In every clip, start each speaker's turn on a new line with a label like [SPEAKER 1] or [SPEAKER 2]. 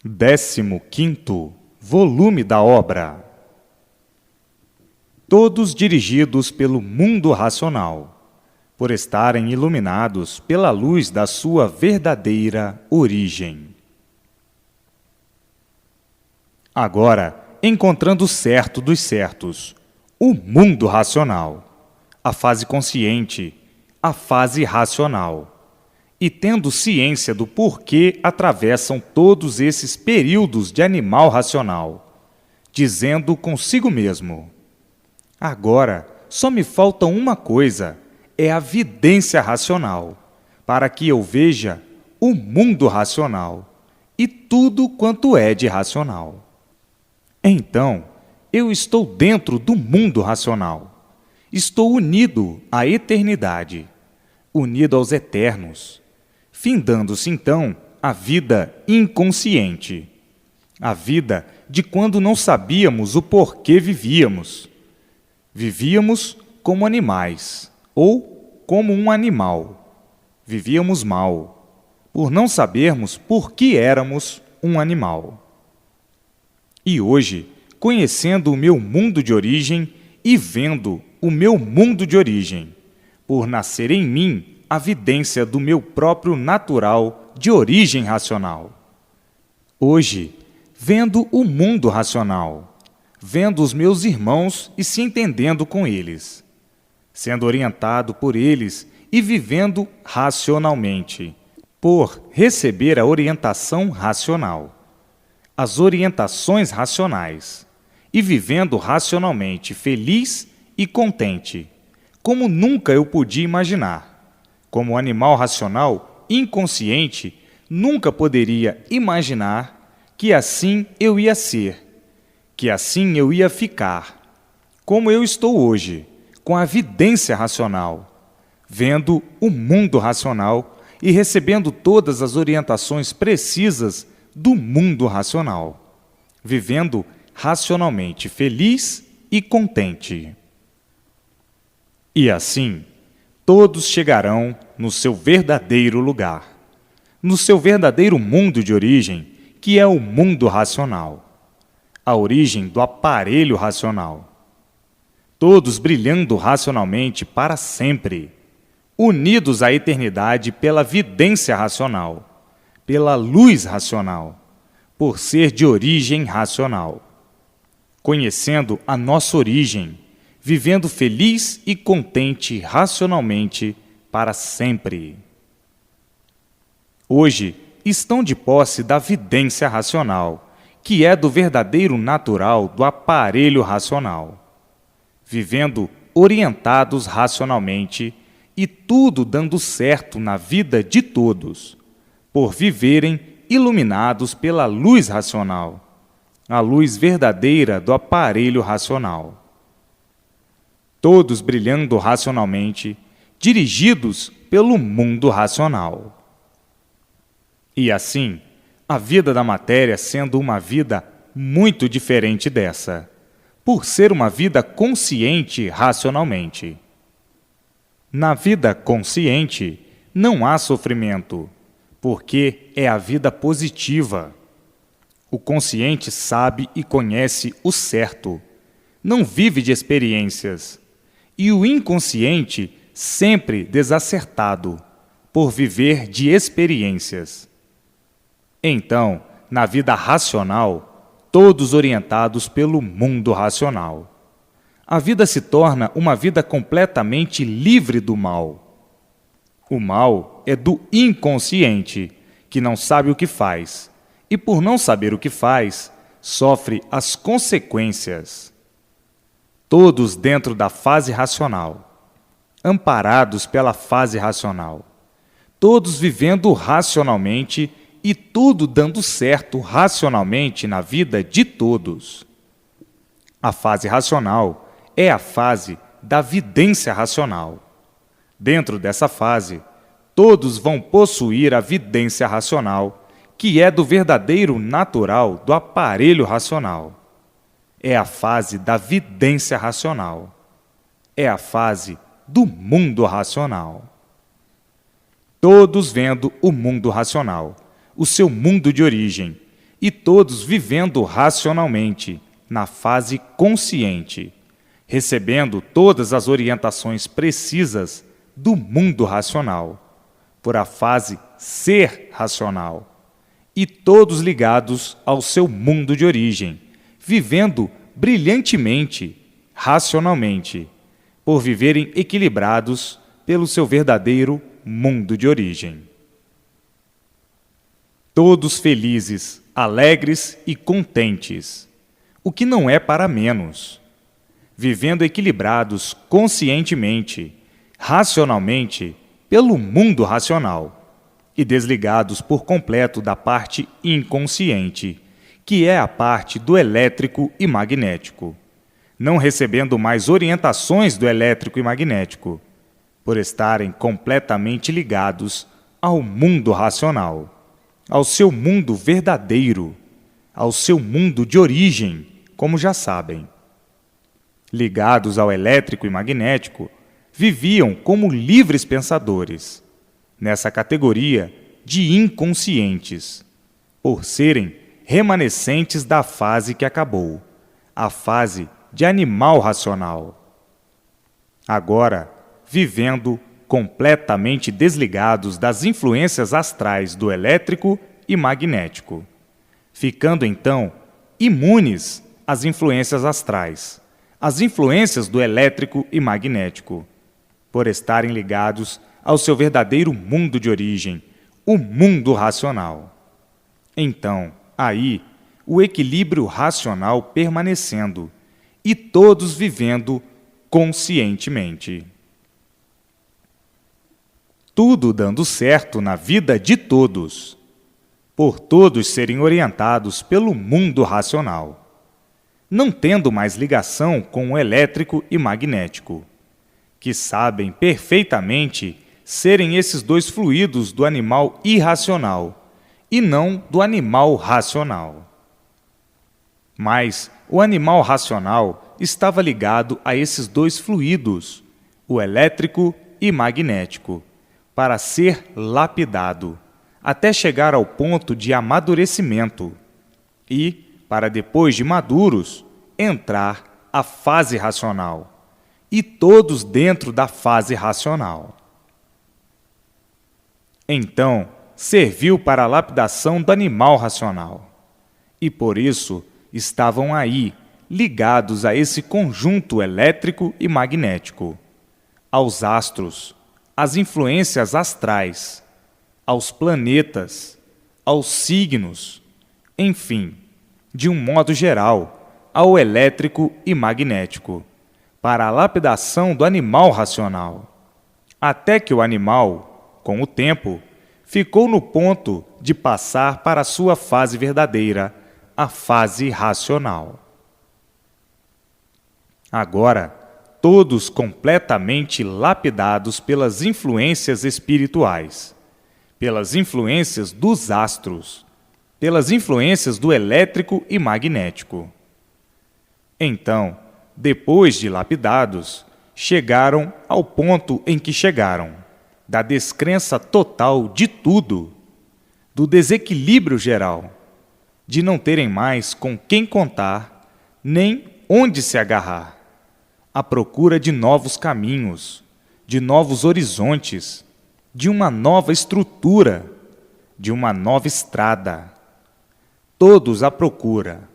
[SPEAKER 1] 15º volume da obra. Todos dirigidos pelo mundo racional, por estarem iluminados pela luz da sua verdadeira origem. Agora, encontrando o certo dos certos, o mundo racional, a fase consciente, a fase racional, e tendo ciência do porquê atravessam todos esses períodos de animal racional, dizendo consigo mesmo: agora só me falta uma coisa, é a vidência racional, para que eu veja o mundo racional e tudo quanto é de racional. Então, eu estou dentro do mundo racional, estou unido à eternidade, unido aos eternos, findando-se então a vida inconsciente, a vida de quando não sabíamos o porquê vivíamos. Vivíamos como animais, ou como um animal. Vivíamos mal, por não sabermos por que éramos um animal. E hoje, conhecendo o meu mundo de origem e vendo o meu mundo de origem, por nascer em mim a vidência do meu próprio natural de origem racional. Hoje, vendo o mundo racional, vendo os meus irmãos e se entendendo com eles, sendo orientado por eles e vivendo racionalmente, por receber a orientação racional, as orientações racionais, e vivendo racionalmente feliz e contente, como nunca eu podia imaginar. Como animal racional, inconsciente, nunca poderia imaginar que assim eu ia ser, que assim eu ia ficar, como eu estou hoje, com a vidência racional, vendo o mundo racional e recebendo todas as orientações precisas do mundo racional, vivendo racionalmente feliz e contente. E assim, todos chegarão no seu verdadeiro lugar, no seu verdadeiro mundo de origem, que é o mundo racional, a origem do aparelho racional. Todos brilhando racionalmente para sempre, unidos à eternidade pela vidência racional, pela luz racional, por ser de origem racional, conhecendo a nossa origem, vivendo feliz e contente racionalmente para sempre. Hoje estão de posse da vidência racional, que é do verdadeiro natural do aparelho racional, vivendo orientados racionalmente e tudo dando certo na vida de todos, por viverem iluminados pela luz racional, a luz verdadeira do aparelho racional. Todos brilhando racionalmente, dirigidos pelo mundo racional. E assim, a vida da matéria sendo uma vida muito diferente dessa, por ser uma vida consciente racionalmente. Na vida consciente, não há sofrimento, porque é a vida positiva. O consciente sabe e conhece o certo, não vive de experiências. E o inconsciente sempre desacertado, por viver de experiências. Então, na vida racional, todos orientados pelo mundo racional, a vida se torna uma vida completamente livre do mal. O mal é do inconsciente, que não sabe o que faz, e por não saber o que faz, sofre as consequências. Todos dentro da fase racional, amparados pela fase racional, todos vivendo racionalmente e tudo dando certo racionalmente na vida de todos. A fase racional é a fase da vidência racional. Dentro dessa fase, todos vão possuir a vidência racional, que é do verdadeiro natural do aparelho racional. É a fase da vidência racional. É a fase do mundo racional. Todos vendo o mundo racional, o seu mundo de origem, e todos vivendo racionalmente, na fase consciente, recebendo todas as orientações precisas do mundo racional, por a fase ser racional, e todos ligados ao seu mundo de origem, vivendo brilhantemente, racionalmente, por viverem equilibrados pelo seu verdadeiro mundo de origem. Todos felizes, alegres e contentes, o que não é para menos, vivendo equilibrados conscientemente, racionalmente, pelo mundo racional, e desligados por completo da parte inconsciente, que é a parte do elétrico e magnético, não recebendo mais orientações do elétrico e magnético, por estarem completamente ligados ao mundo racional, ao seu mundo verdadeiro, ao seu mundo de origem, como já sabem. Ligados ao elétrico e magnético, viviam como livres pensadores, nessa categoria de inconscientes, por serem remanescentes da fase que acabou, a fase de animal racional. Agora, vivendo completamente desligados das influências astrais do elétrico e magnético, ficando então imunes às influências astrais, às influências do elétrico e magnético, por estarem ligados ao seu verdadeiro mundo de origem, o mundo racional. Então, aí, o equilíbrio racional permanecendo e todos vivendo conscientemente. Tudo dando certo na vida de todos, por todos serem orientados pelo mundo racional, não tendo mais ligação com o elétrico e magnético, que sabem perfeitamente serem esses dois fluidos do animal irracional e não do animal racional. Mas o animal racional estava ligado a esses dois fluidos, o elétrico e magnético, para ser lapidado, até chegar ao ponto de amadurecimento e, para depois de maduros, entrar a fase racional, e todos dentro da fase racional. Então, serviu para a lapidação do animal racional, e por isso estavam aí, ligados a esse conjunto elétrico e magnético, aos astros, às influências astrais, aos planetas, aos signos, enfim, de um modo geral, ao elétrico e magnético, para a lapidação do animal racional, até que o animal, com o tempo, ficou no ponto de passar para a sua fase verdadeira, a fase racional. Agora, todos completamente lapidados pelas influências espirituais, pelas influências dos astros, pelas influências do elétrico e magnético. Então, depois de lapidados, chegaram ao ponto em que chegaram, da descrença total de tudo, do desequilíbrio geral, de não terem mais com quem contar, nem onde se agarrar, à procura de novos caminhos, de novos horizontes, de uma nova estrutura, de uma nova estrada. Todos à procura,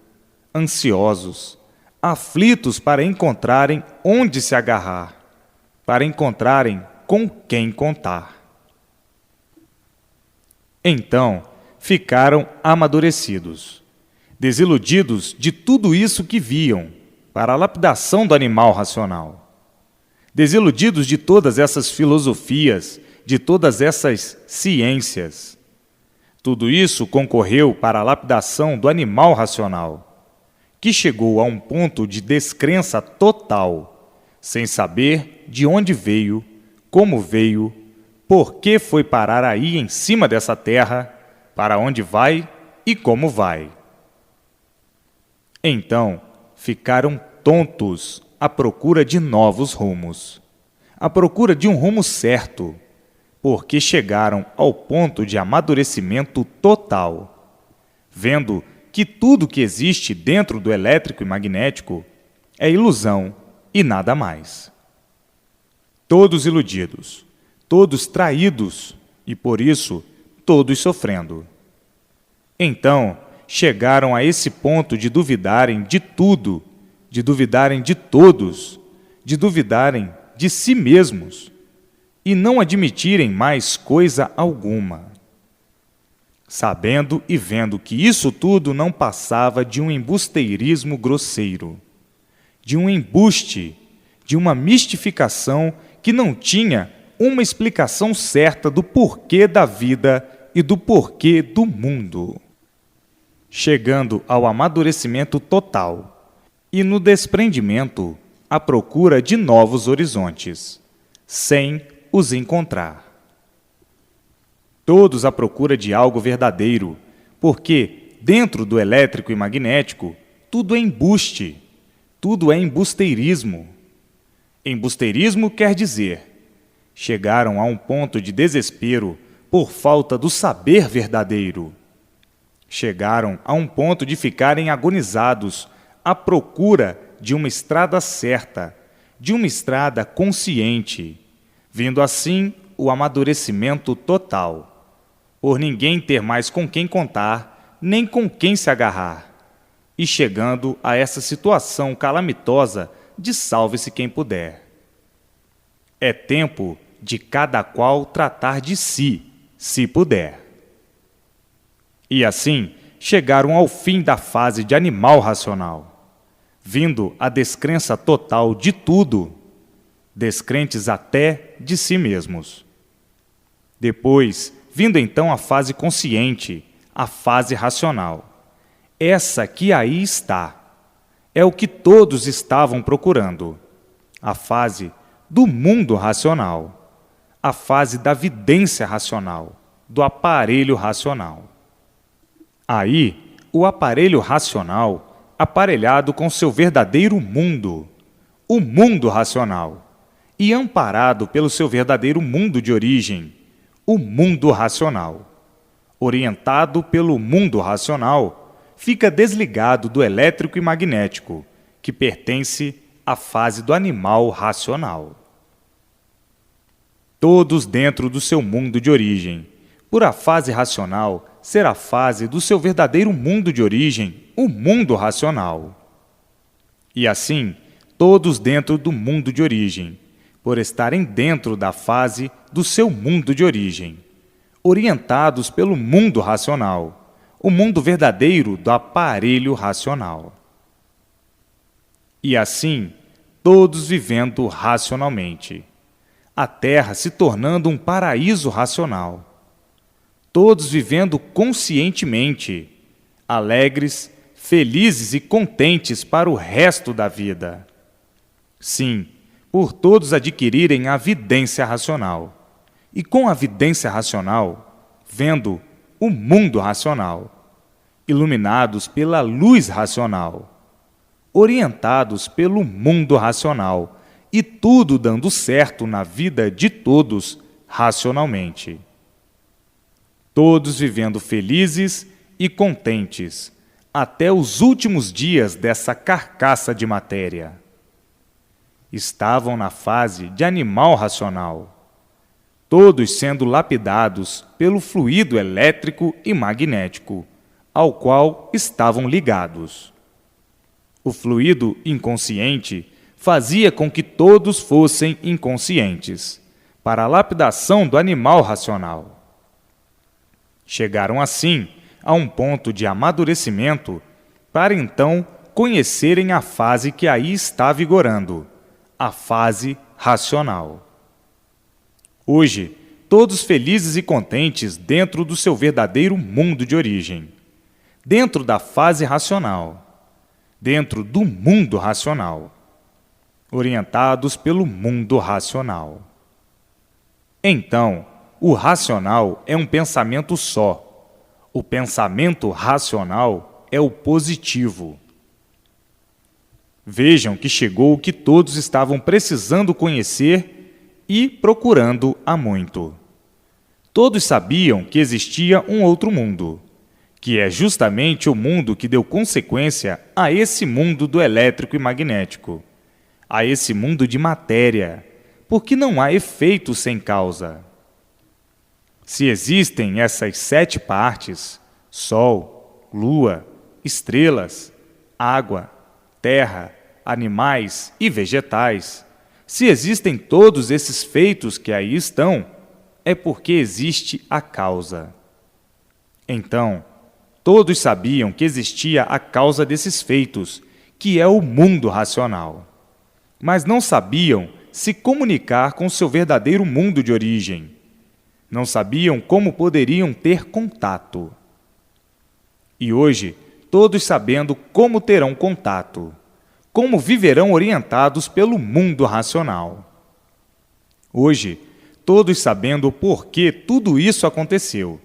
[SPEAKER 1] ansiosos, aflitos para encontrarem onde se agarrar, para encontrarem com quem contar. Então, ficaram amadurecidos, desiludidos de tudo isso que viam, para a lapidação do animal racional. Desiludidos de todas essas filosofias, de todas essas ciências. Tudo isso concorreu para a lapidação do animal racional, que chegou a um ponto de descrença total, sem saber de onde veio, como veio, por que foi parar aí em cima dessa terra, para onde vai e como vai. Então, ficaram tontos à procura de novos rumos, à procura de um rumo certo, porque chegaram ao ponto de amadurecimento total, vendo que tudo que existe dentro do elétrico e magnético é ilusão e nada mais. Todos iludidos, todos traídos e, por isso, todos sofrendo. Então, chegaram a esse ponto de duvidarem de tudo, de duvidarem de todos, de duvidarem de si mesmos e não admitirem mais coisa alguma, sabendo e vendo que isso tudo não passava de um embusteirismo grosseiro, de um embuste, de uma mistificação que não tinha uma explicação certa do porquê da vida e do porquê do mundo. Chegando ao amadurecimento total e no desprendimento à procura de novos horizontes, sem os encontrar. Todos à procura de algo verdadeiro, porque, dentro do elétrico e magnético, tudo é embuste, tudo é embusteirismo. Embusteirismo quer dizer, chegaram a um ponto de desespero por falta do saber verdadeiro. Chegaram a um ponto de ficarem agonizados à procura de uma estrada certa, de uma estrada consciente, vindo assim o amadurecimento total, por ninguém ter mais com quem contar, nem com quem se agarrar, e chegando a essa situação calamitosa de salve-se quem puder. É tempo de cada qual tratar de si, se puder. E assim, chegaram ao fim da fase de animal racional, vindo a descrença total de tudo, descrentes até de si mesmos. Depois, vindo então a fase consciente, a fase racional. Essa que aí está, é o que todos estavam procurando, a fase do mundo racional, a fase da vidência racional, do aparelho racional. Aí, o aparelho racional, aparelhado com seu verdadeiro mundo, o mundo racional, e amparado pelo seu verdadeiro mundo de origem, o mundo racional, orientado pelo mundo racional, fica desligado do elétrico e magnético, que pertence à fase do animal racional. Todos dentro do seu mundo de origem, por a fase racional ser a fase do seu verdadeiro mundo de origem, o mundo racional. E assim, todos dentro do mundo de origem, por estarem dentro da fase do seu mundo de origem, orientados pelo mundo racional, o mundo verdadeiro do aparelho racional. E assim, todos vivendo racionalmente, a Terra se tornando um paraíso racional, todos vivendo conscientemente, alegres, felizes e contentes para o resto da vida. Sim, por todos adquirirem a vidência racional, e com a vidência racional, vendo o mundo racional, iluminados pela luz racional, orientados pelo mundo racional, e tudo dando certo na vida de todos racionalmente. Todos vivendo felizes e contentes, até os últimos dias dessa carcaça de matéria. Estavam na fase de animal racional, todos sendo lapidados pelo fluido elétrico e magnético, ao qual estavam ligados. O fluido inconsciente fazia com que todos fossem inconscientes, para a lapidação do animal racional. Chegaram assim a um ponto de amadurecimento para então conhecerem a fase que aí está vigorando, a fase racional. Hoje, todos felizes e contentes dentro do seu verdadeiro mundo de origem, dentro da fase racional, dentro do mundo racional, orientados pelo mundo racional. Então, o racional é um pensamento só. O pensamento racional é o positivo. Vejam que chegou o que todos estavam precisando conhecer e procurando há muito. Todos sabiam que existia um outro mundo, que é justamente o mundo que deu consequência a esse mundo do elétrico e magnético, a esse mundo de matéria, porque não há efeito sem causa. Se existem essas 7 partes, Sol, Lua, estrelas, água, terra, animais e vegetais, se existem todos esses feitos que aí estão, é porque existe a causa. Então, todos sabiam que existia a causa desses feitos, que é o mundo racional. Mas não sabiam se comunicar com seu verdadeiro mundo de origem. Não sabiam como poderiam ter contato. E hoje, todos sabendo como terão contato, como viverão orientados pelo mundo racional. Hoje, todos sabendo o porquê tudo isso aconteceu,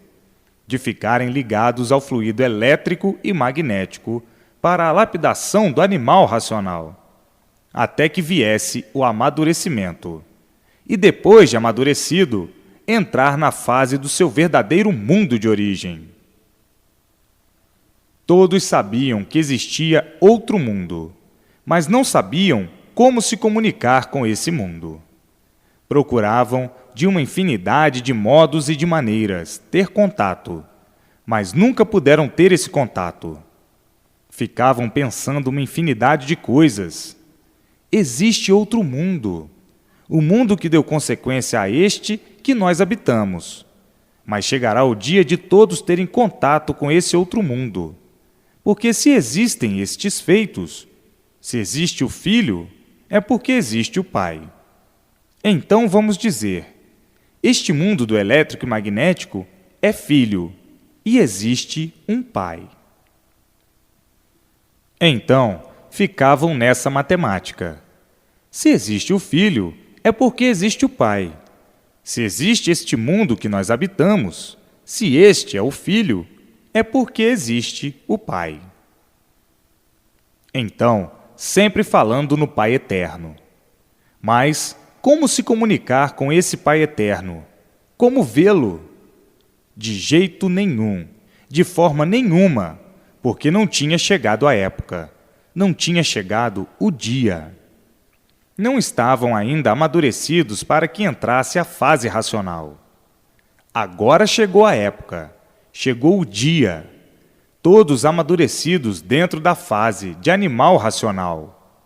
[SPEAKER 1] de ficarem ligados ao fluido elétrico e magnético para a lapidação do animal racional, até que viesse o amadurecimento, e depois de amadurecido, entrar na fase do seu verdadeiro mundo de origem. Todos sabiam que existia outro mundo, mas não sabiam como se comunicar com esse mundo. Procuravam, de uma infinidade de modos e de maneiras, ter contato, mas nunca puderam ter esse contato. Ficavam pensando uma infinidade de coisas. Existe outro mundo, o mundo que deu consequência a este que nós habitamos. Mas chegará o dia de todos terem contato com esse outro mundo. Porque se existem estes feitos, se existe o Filho, é porque existe o Pai. Então vamos dizer, este mundo do elétrico e magnético é filho e existe um Pai. Então, ficavam nessa matemática. Se existe o Filho, é porque existe o Pai. Se existe este mundo que nós habitamos, se este é o Filho, é porque existe o Pai. Então, sempre falando no Pai Eterno. Mas como se comunicar com esse Pai Eterno? Como vê-lo? De jeito nenhum, de forma nenhuma, porque não tinha chegado a época, não tinha chegado o dia. Não estavam ainda amadurecidos para que entrasse a fase racional. Agora chegou a época, chegou o dia, todos amadurecidos dentro da fase de animal racional.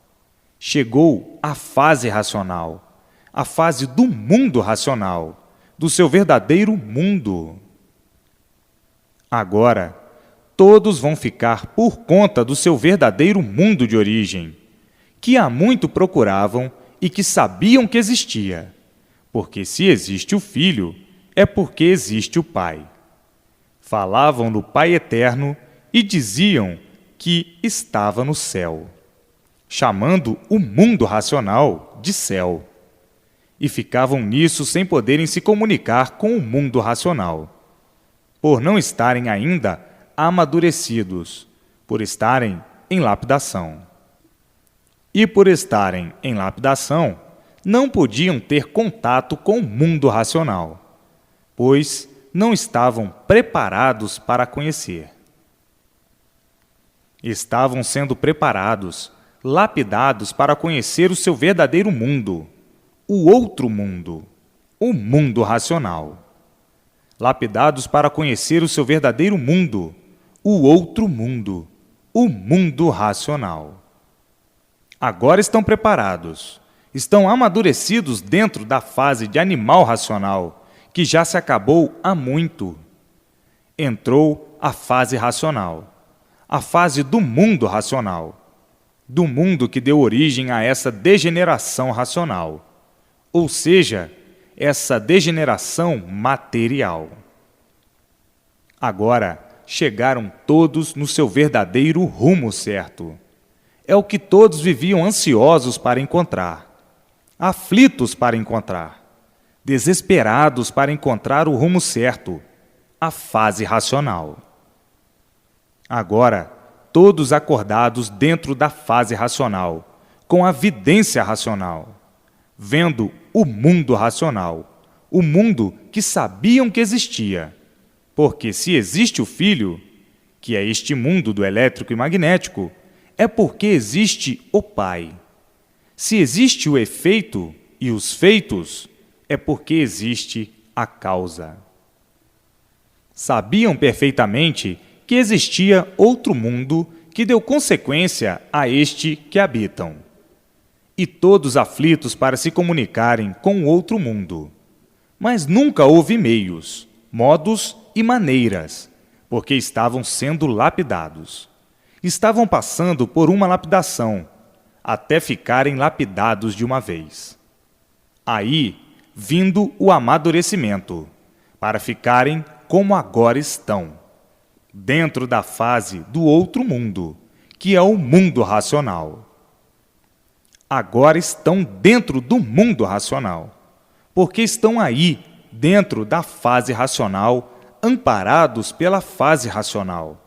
[SPEAKER 1] Chegou a fase racional, a fase do mundo racional, do seu verdadeiro mundo. Agora, todos vão ficar por conta do seu verdadeiro mundo de origem, que há muito procuravam e que sabiam que existia, porque se existe o Filho, é porque existe o Pai. Falavam no Pai Eterno e diziam que estava no céu, chamando o mundo racional de céu. E ficavam nisso sem poderem se comunicar com o mundo racional, por não estarem ainda amadurecidos, por estarem em lapidação. E por estarem em lapidação, não podiam ter contato com o mundo racional, pois não estavam preparados para conhecer. Estavam sendo preparados, lapidados para conhecer o seu verdadeiro mundo, o outro mundo, o mundo racional. Lapidados para conhecer o seu verdadeiro mundo, o outro mundo, o mundo racional. Agora estão preparados, estão amadurecidos dentro da fase de animal racional, que já se acabou há muito. Entrou a fase racional, a fase do mundo racional, do mundo que deu origem a essa degeneração racional, ou seja, essa degeneração material. Agora chegaram todos no seu verdadeiro rumo certo. É o que todos viviam ansiosos para encontrar, aflitos para encontrar, desesperados para encontrar o rumo certo, a fase racional. Agora, todos acordados dentro da fase racional, com a vidência racional, vendo o mundo racional, o mundo que sabiam que existia, porque se existe o Filho, que é este mundo do elétrico e magnético, é porque existe o Pai. Se existe o efeito e os feitos, é porque existe a causa. Sabiam perfeitamente que existia outro mundo que deu consequência a este que habitam, e todos aflitos para se comunicarem com o outro mundo. Mas nunca houve meios, modos e maneiras, porque estavam sendo lapidados. Estavam passando por uma lapidação, até ficarem lapidados de uma vez. Aí, vindo o amadurecimento, para ficarem como agora estão, dentro da fase do outro mundo, que é o mundo racional. Agora estão dentro do mundo racional, porque estão aí, dentro da fase racional, amparados pela fase racional,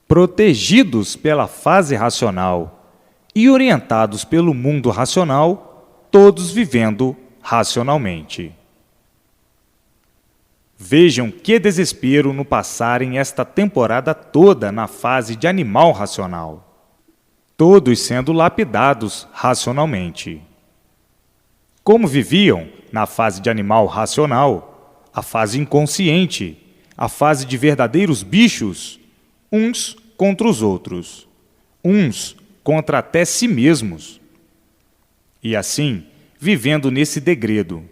[SPEAKER 1] protegidos pela fase racional e orientados pelo mundo racional, todos vivendo racionalmente. Vejam que desespero no passarem esta temporada toda na fase de animal racional, todos sendo lapidados racionalmente. Como viviam na fase de animal racional, a fase inconsciente, a fase de verdadeiros bichos, uns contra os outros, uns contra até si mesmos. E assim, vivendo nesse degredo,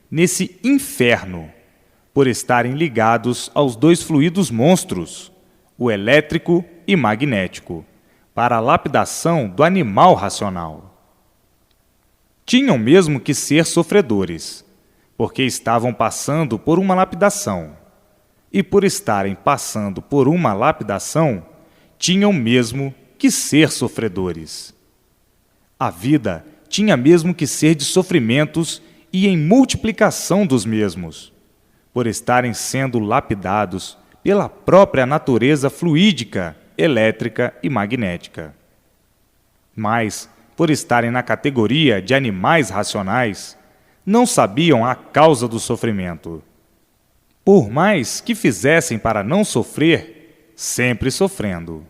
[SPEAKER 1] nesse inferno, por estarem ligados aos dois fluidos monstros, o elétrico e magnético, para a lapidação do animal racional. Tinham mesmo que ser sofredores, porque estavam passando por uma lapidação, e por estarem passando por uma lapidação, tinham mesmo que ser sofredores. A vida tinha mesmo que ser de sofrimentos e em multiplicação dos mesmos, por estarem sendo lapidados pela própria natureza fluídica, elétrica e magnética. Mas, por estarem na categoria de animais racionais, não sabiam a causa do sofrimento. Por mais que fizessem para não sofrer, sempre sofrendo.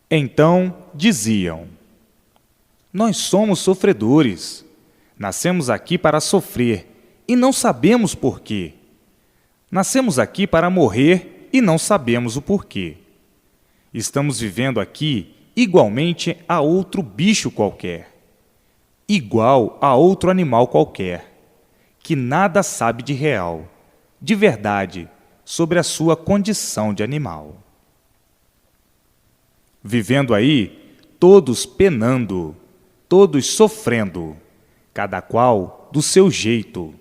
[SPEAKER 1] Então diziam: nós somos sofredores, nascemos aqui para sofrer e não sabemos por quê. Nascemos aqui para morrer e não sabemos o porquê. Estamos vivendo aqui igualmente a outro bicho qualquer, igual a outro animal qualquer, que nada sabe de real, de verdade, sobre a sua condição de animal. Vivendo aí, todos penando, todos sofrendo, cada qual do seu jeito,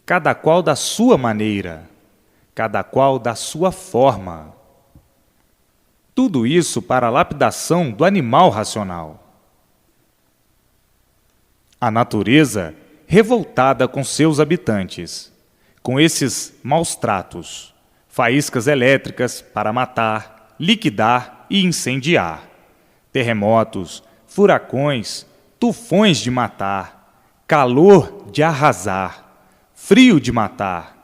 [SPEAKER 1] cada qual da sua maneira, cada qual da sua forma. Tudo isso para a lapidação do animal racional. A natureza revoltada com seus habitantes, com esses maus tratos, faíscas elétricas para matar, liquidar e incendiar, terremotos, furacões, tufões de matar, calor de arrasar, frio de matar,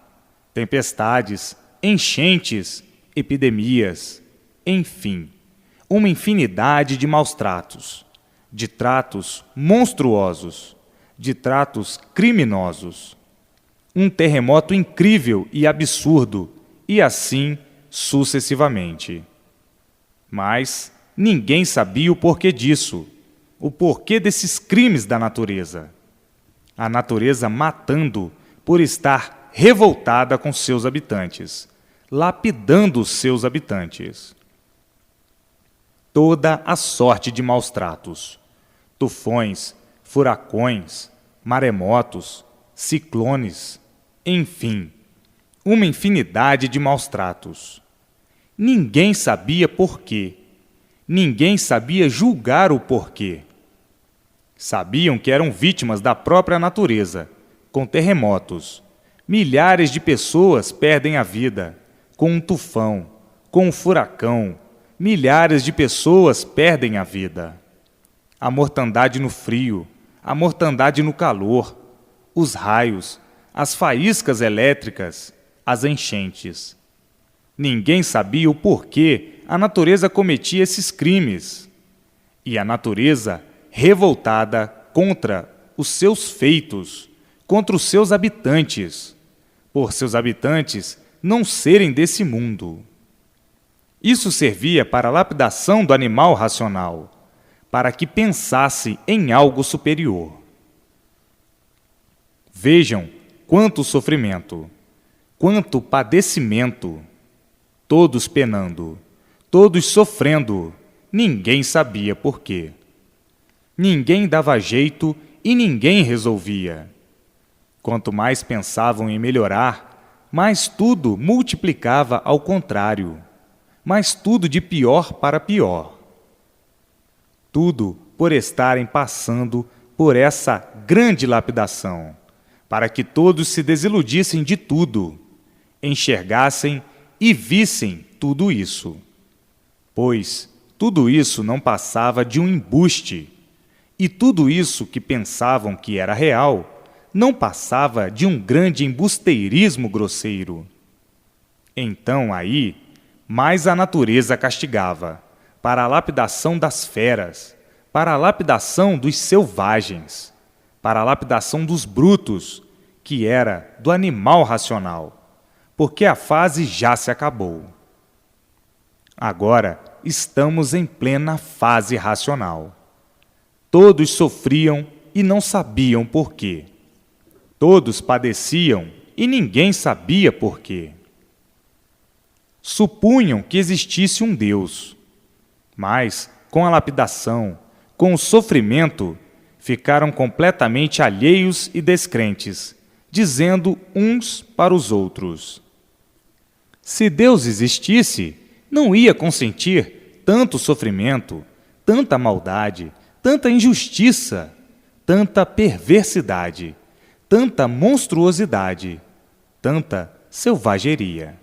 [SPEAKER 1] tempestades, enchentes, epidemias, enfim, uma infinidade de maus tratos, de tratos monstruosos, de tratos criminosos, um terremoto incrível e absurdo, e assim sucessivamente. Mas ninguém sabia o porquê disso, o porquê desses crimes da natureza. A natureza matando por estar revoltada com seus habitantes, lapidando os seus habitantes. Toda a sorte de maus tratos, tufões, furacões, maremotos, ciclones, enfim, uma infinidade de maus tratos. Ninguém sabia porquê, ninguém sabia julgar o porquê. Sabiam que eram vítimas da própria natureza, com terremotos. Milhares de pessoas perdem a vida, com um tufão, com um furacão. Milhares de pessoas perdem a vida. A mortandade no frio, a mortandade no calor, os raios, as faíscas elétricas, as enchentes. Ninguém sabia o porquê a natureza cometia esses crimes. E a natureza, revoltada contra os seus feitos, contra os seus habitantes, por seus habitantes não serem desse mundo. Isso servia para a lapidação do animal racional, para que pensasse em algo superior. Vejam quanto sofrimento, quanto padecimento, todos penando, todos sofrendo, ninguém sabia por quê. Ninguém dava jeito e ninguém resolvia. Quanto mais pensavam em melhorar, mais tudo multiplicava ao contrário, mais tudo de pior para pior. Tudo por estarem passando por essa grande lapidação, para que todos se desiludissem de tudo, enxergassem e vissem tudo isso. Pois tudo isso não passava de um embuste, e tudo isso que pensavam que era real não passava de um grande embusteirismo grosseiro. Então aí, mais a natureza castigava, para a lapidação das feras, para a lapidação dos selvagens, para a lapidação dos brutos, que era do animal racional, porque a fase já se acabou. Agora estamos em plena fase racional. Todos sofriam e não sabiam por quê. Todos padeciam e ninguém sabia por quê. Supunham que existisse um Deus, mas, com a lapidação, com o sofrimento, ficaram completamente alheios e descrentes, dizendo uns para os outros: se Deus existisse, não ia consentir tanto sofrimento, tanta maldade, tanta injustiça, tanta perversidade, tanta monstruosidade, tanta selvageria.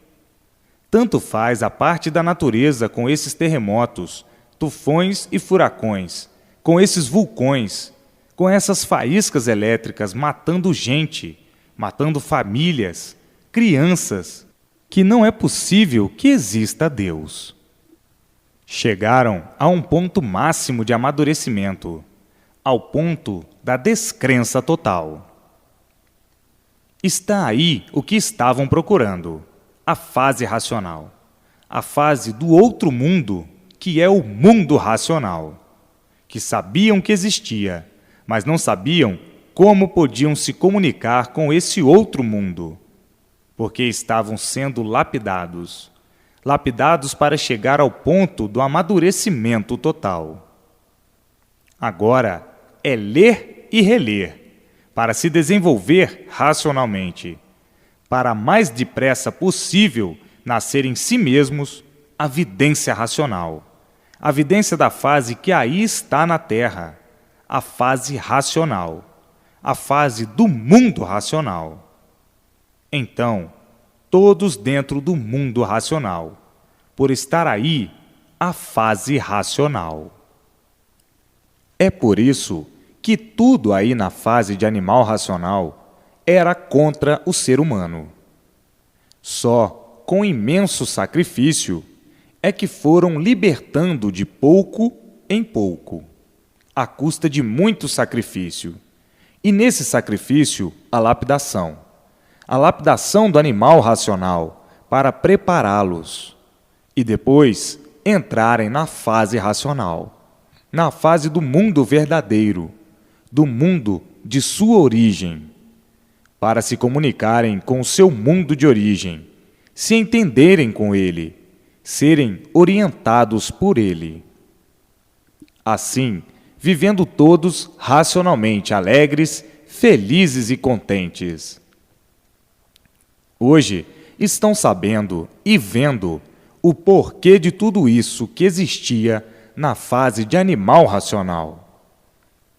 [SPEAKER 1] Tanto faz a parte da natureza com esses terremotos, tufões e furacões, com esses vulcões, com essas faíscas elétricas matando gente, matando famílias, crianças, que não é possível que exista Deus. Chegaram a um ponto máximo de amadurecimento, ao ponto da descrença total. Está aí o que estavam procurando, a fase racional, a fase do outro mundo, que é o mundo racional, que sabiam que existia, mas não sabiam como podiam se comunicar com esse outro mundo, porque estavam sendo lapidados, lapidados para chegar ao ponto do amadurecimento total. Agora é ler e reler, para se desenvolver racionalmente, para mais depressa possível nascer em si mesmos a vidência racional, a vidência da fase que aí está na Terra, a fase racional, a fase do mundo racional. Então, todos dentro do mundo racional, por estar aí a fase racional. É por isso que tudo aí na fase de animal racional era contra o ser humano. Só com imenso sacrifício é que foram libertando de pouco em pouco, à custa de muito sacrifício. E nesse sacrifício, a lapidação do animal racional para prepará-los e depois entrarem na fase racional, na fase do mundo verdadeiro, do mundo de sua origem, para se comunicarem com o seu mundo de origem, se entenderem com ele, serem orientados por ele. Assim, vivendo todos racionalmente alegres, felizes e contentes. Hoje estão sabendo e vendo o porquê de tudo isso que existia na fase de animal racional.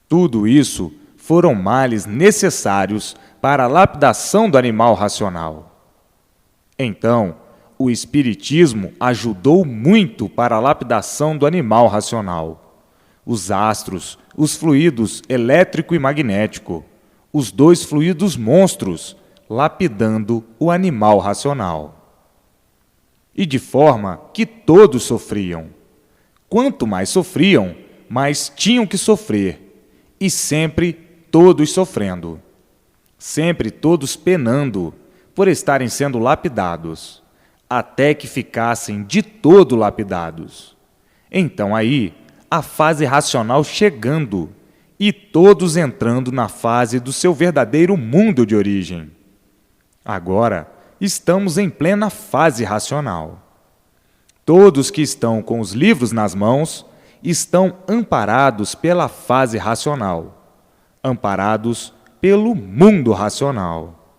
[SPEAKER 1] Tudo isso foram males necessários para a lapidação do animal racional. Então, o Espiritismo ajudou muito para a lapidação do animal racional. Os astros, os fluidos elétrico e magnético, os dois fluidos monstros, lapidando o animal racional. e de forma que todos sofriam. Quanto mais sofriam, mais tinham que sofrer, e sempre todos sofrendo. Sempre todos penando por estarem sendo lapidados, até que ficassem de todo lapidados. Então aí, a fase racional chegando, e todos entrando na fase do seu verdadeiro mundo de origem. Agora, estamos em plena fase racional. Todos que estão com os livros nas mãos estão amparados pela fase racional, amparados pelo mundo racional,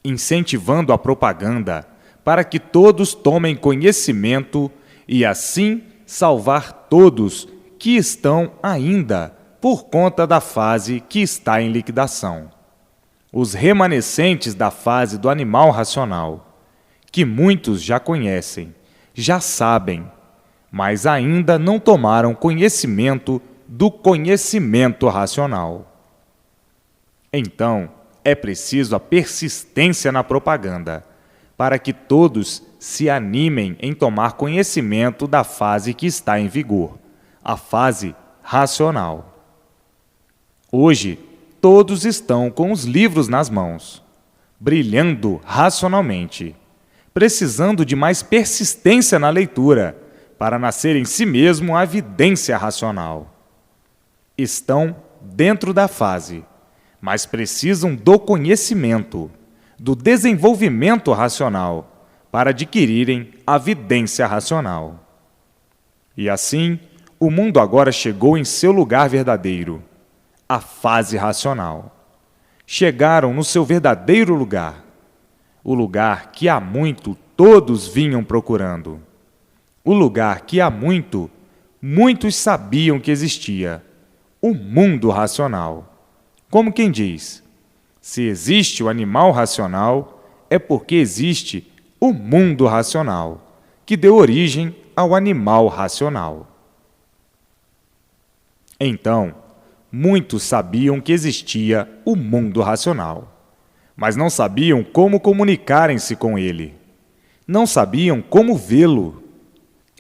[SPEAKER 1] incentivando a propaganda para que todos tomem conhecimento e assim salvar todos que estão ainda por conta da fase que está em liquidação. Os remanescentes da fase do animal racional, que muitos já conhecem, já sabem, mas ainda não tomaram conhecimento do conhecimento racional. Então, é preciso a persistência na propaganda, para que todos se animem em tomar conhecimento da fase que está em vigor, a fase racional. Hoje, todos estão com os livros nas mãos, brilhando racionalmente, precisando de mais persistência na leitura para nascer em si mesmo a evidência racional. Estão dentro da fase, mas precisam do conhecimento, do desenvolvimento racional para adquirirem a evidência racional. E assim, o mundo agora chegou em seu lugar verdadeiro, a fase racional. Chegaram no seu verdadeiro lugar, o lugar que há muito todos vinham procurando, o lugar que há muito muitos sabiam que existia, o mundo racional. Como quem diz, se existe o animal racional, é porque existe o mundo racional, que deu origem ao animal racional. Então, muitos sabiam que existia o mundo racional, mas não sabiam como comunicarem-se com ele. Não sabiam como vê-lo.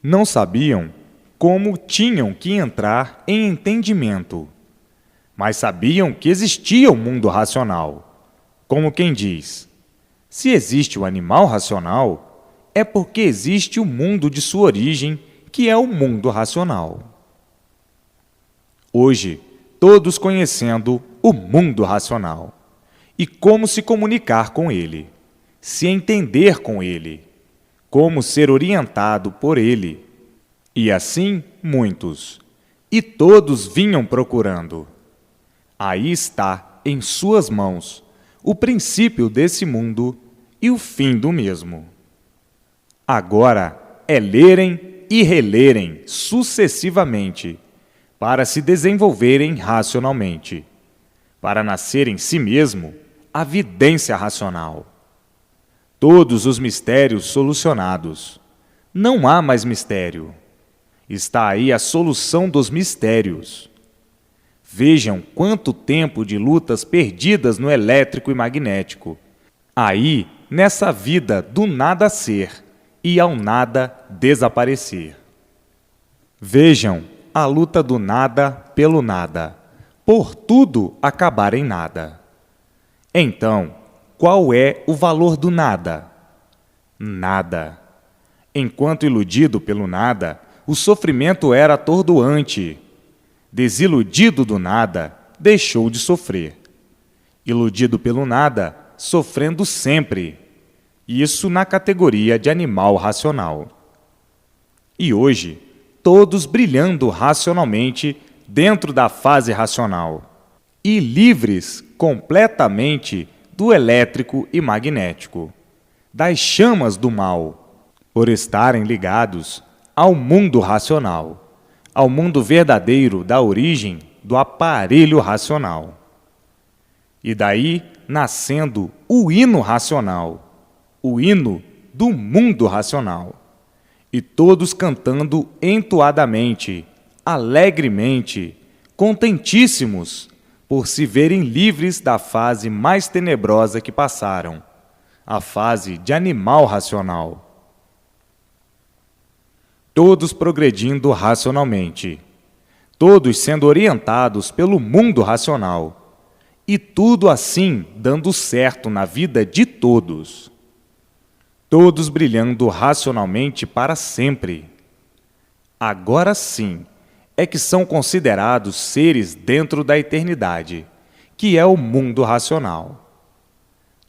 [SPEAKER 1] Não sabiam como tinham que entrar em entendimento. Mas sabiam que existia o mundo racional. Como quem diz, se existe o animal racional, é porque existe o mundo de sua origem, que é o mundo racional. Hoje, todos conhecendo o mundo racional e como se comunicar com ele, se entender com ele, como ser orientado por ele. E assim, muitos, e todos vinham procurando. Aí está, em suas mãos, o princípio desse mundo e o fim do mesmo. Agora é lerem e relerem sucessivamente, para se desenvolverem racionalmente, para nascer em si mesmo a evidência racional. Todos os mistérios solucionados. Não há mais mistério. Está aí a solução dos mistérios. Vejam quanto tempo de lutas perdidas no elétrico e magnético. Aí, nessa vida do nada ser e ao nada desaparecer. Vejam a luta do nada pelo nada, por tudo acabar em nada. Então, qual é o valor do nada? Nada. Enquanto iludido pelo nada, o sofrimento era atordoante. Desiludido do nada, deixou de sofrer. Iludido pelo nada, sofrendo sempre. Isso na categoria de animal racional. E hoje, todos brilhando racionalmente dentro da fase racional e livres completamente do elétrico e magnético, das chamas do mal, por estarem ligados ao mundo racional, ao mundo verdadeiro da origem do aparelho racional. E daí nascendo o hino racional, o hino do mundo racional. E todos cantando entoadamente, alegremente, contentíssimos, por se verem livres da fase mais tenebrosa que passaram, a fase de animal racional. todos progredindo racionalmente, todos sendo orientados pelo mundo racional, e tudo assim dando certo na vida de todos. Todos brilhando racionalmente para sempre. Agora sim é que são considerados seres dentro da eternidade, que é o mundo racional.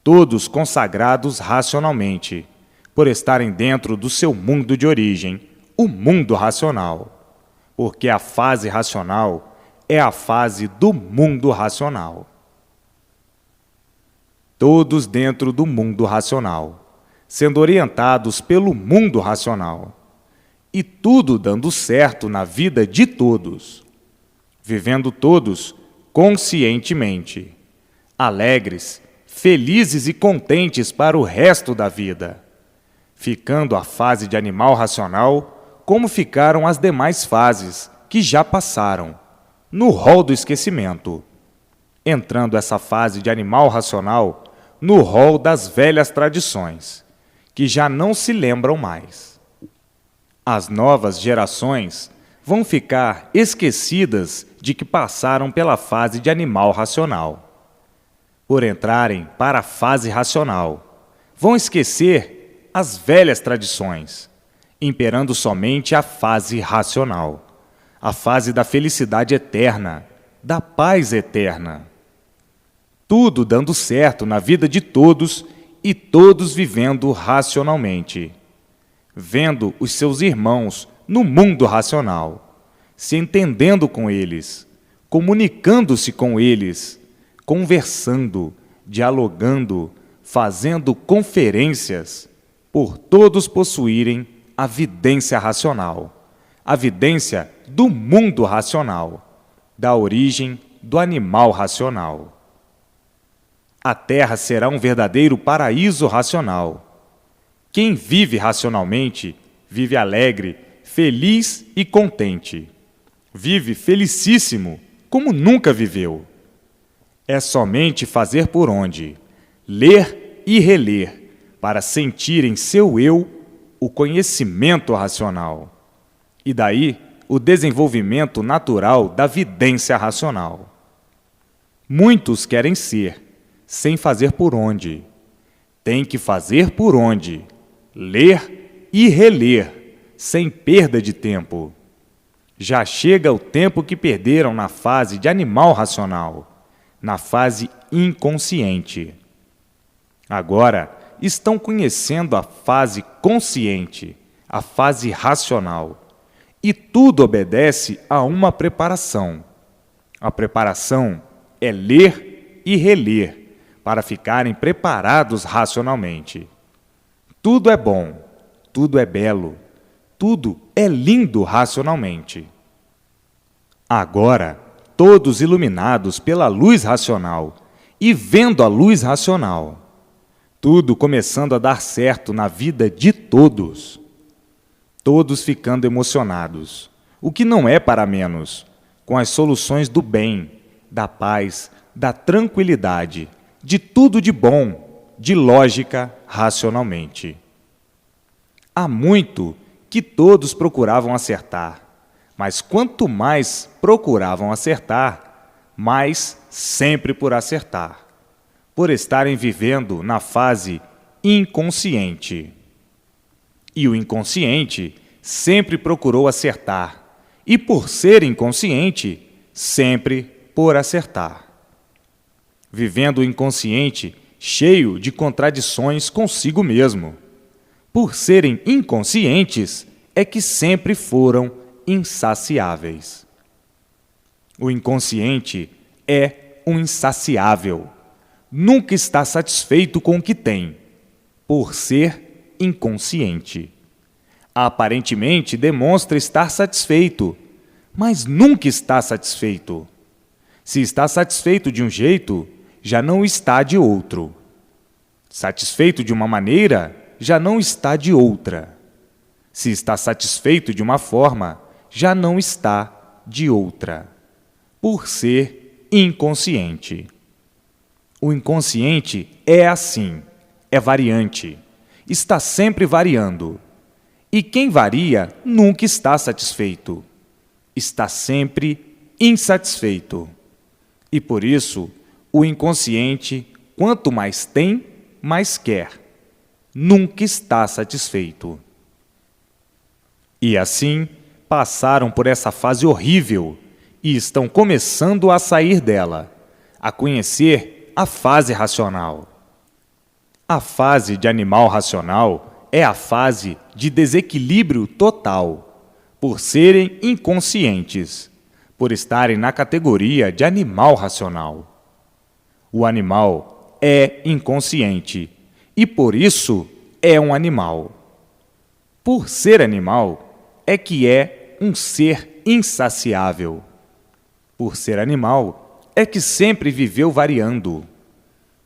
[SPEAKER 1] Todos consagrados racionalmente, por estarem dentro do seu mundo de origem, o mundo racional, porque a fase racional é a fase do mundo racional. Todos dentro do mundo racional, sendo orientados pelo mundo racional, e tudo dando certo na vida de todos, vivendo todos conscientemente, alegres, felizes e contentes para o resto da vida, ficando a fase de animal racional como ficaram as demais fases que já passaram, no rol do esquecimento, entrando essa fase de animal racional no rol das velhas tradições, que já não se lembram mais. As novas gerações vão ficar esquecidas de que passaram pela fase de animal racional. Por entrarem para a fase racional, vão esquecer as velhas tradições, imperando somente a fase racional, a fase da felicidade eterna, da paz eterna. Tudo dando certo na vida de todos e todos vivendo racionalmente, vendo os seus irmãos no mundo racional, se entendendo com eles, comunicando-se com eles, conversando, dialogando, fazendo conferências, por todos possuírem a vidência racional, a vidência do mundo racional, da origem do animal racional. A Terra será um verdadeiro paraíso racional. Quem vive racionalmente, vive alegre, feliz e contente. Vive felicíssimo, como nunca viveu. É somente fazer por onde, ler e reler, para sentir em seu eu o conhecimento racional. E daí o desenvolvimento natural da vidência racional. Muitos querem ser, sem fazer por onde. Tem que fazer por onde, ler e reler, sem perda de tempo. Já chega o tempo que perderam na fase de animal racional, na fase inconsciente. Agora estão conhecendo a fase consciente, a fase racional, e tudo obedece a uma preparação. A preparação é ler e reler, para ficarem preparados racionalmente. Tudo é bom, tudo é belo, tudo é lindo racionalmente. Agora, todos iluminados pela luz racional e vendo a luz racional, tudo começando a dar certo na vida de todos. Todos ficando emocionados, o que não é para menos, com as soluções do bem, da paz, da tranquilidade, de tudo de bom, de lógica racionalmente. Há muito que todos procuravam acertar, mas quanto mais procuravam acertar, mais sempre por acertar, por estarem vivendo na fase inconsciente. E o inconsciente sempre procurou acertar, e por ser inconsciente, sempre por acertar. Vivendo o inconsciente cheio de contradições consigo mesmo. Por serem inconscientes, é que sempre foram insaciáveis. O inconsciente é um insaciável. Nunca está satisfeito com o que tem, por ser inconsciente. Aparentemente demonstra estar satisfeito, mas nunca está satisfeito. Se está satisfeito de um jeito, já não está de outro. Satisfeito de uma maneira, já não está de outra. Se está satisfeito de uma forma, já não está de outra, por ser inconsciente. O inconsciente é assim, é variante, está sempre variando. E quem varia nunca está satisfeito. Está sempre insatisfeito. E por isso, o inconsciente, quanto mais tem, mais quer. Nunca está satisfeito. E assim, passaram por essa fase horrível e estão começando a sair dela, a conhecer a fase racional. A fase de animal racional é a fase de desequilíbrio total, por serem inconscientes, por estarem na categoria de animal racional. O animal é inconsciente e, por isso, é um animal. Por ser animal, é que é um ser insaciável. Por ser animal, é que sempre viveu variando.